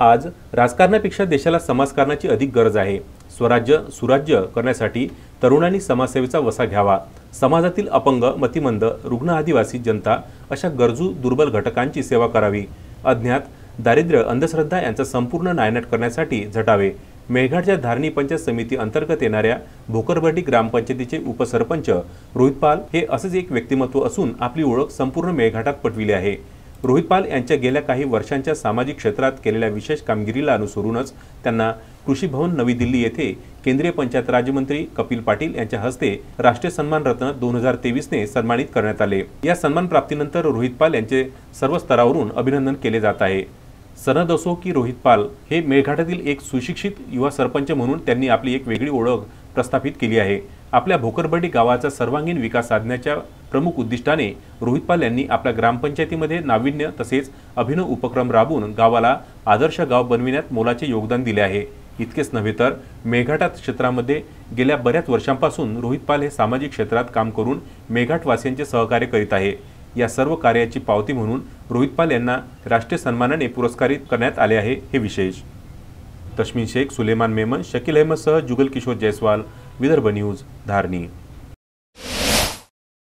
आज राजकारणापेक्षा देशाला समाजकारणाची अधिक गरज आहे। स्वराज्य सुराज्य करण्यासाठी तरुणांनी समाजसेवेचा वसा घ्यावा। समाजातील अपंग, मतिमंद, रुग्ण, आदिवासी जनता अशा गरजू दुर्बल घटकांची सेवा करावी। अज्ञात, दारिद्र्य, अंधश्रद्धा यांचा संपूर्ण नायनाट करण्यासाठी झटावे। मेळघाटच्या धारणी पंचायत समिती अंतर्गत येणाऱ्या भोकरबर्डी ग्रामपंचायतीचे उपसरपंच रोहित पाल हे असेच एक व्यक्तिमत्व असून आपली ओळख संपूर्ण मेळघाटात पटविली आहे। रोहित पाल यांच्या गेल्या काही वर्षांच्या सामाजिक क्षेत्रात केलेल्या विशेष कामगिरीला अनुसरूनच त्यांना कृषी भवन नवी दिल्ली येथे केंद्रीय पंचायत राज्यमंत्री कपिल पाटील यांच्या हस्ते राष्ट्रीय सन्मान रत्न 2023 ने सन्मानित करण्यात आले। या सन्मान प्राप्तीनंतर रोहित पाल यांचे सर्व स्तरावरून अभिनंदन केले जात आहे। सनद असो की रोहित पाल हे मेळघाटातील एक सुशिक्षित युवा सरपंच म्हणून त्यांनी आपली एक वेगळी ओळख प्रस्थापित केली आहे। आपल्या भोकरबर्डी गावाचा सर्वांगीण विकास साधण्याच्या प्रमुख उद्दिष्टाने रोहित पाल यांनी आपल्या ग्रामपंचायतीमध्ये नाविन्य तसेच अभिनव उपक्रम राबवून गावाला आदर्श गाव बनविण्यात मोलाचे योगदान दिले आहे। इतकेच नव्हे तर मेळघाट क्षेत्रामध्ये गेल्या बऱ्याच वर्षांपासून रोहित पाल हे सामाजिक क्षेत्रात काम करून मेळघाटवासियांचे सहकार्य करीत आहे। या सर्व कार्याची पावती म्हणून रोहित पाल यांना राष्ट्रीय सन्मानाने पुरस्कारित करण्यात आले आहे हे विशेष। तस्मीन शेख, सुलेमान मेमन, शकील अहमद सह जुगल किशोर जयस्वाल, विदर्भ न्यूज, धारणी।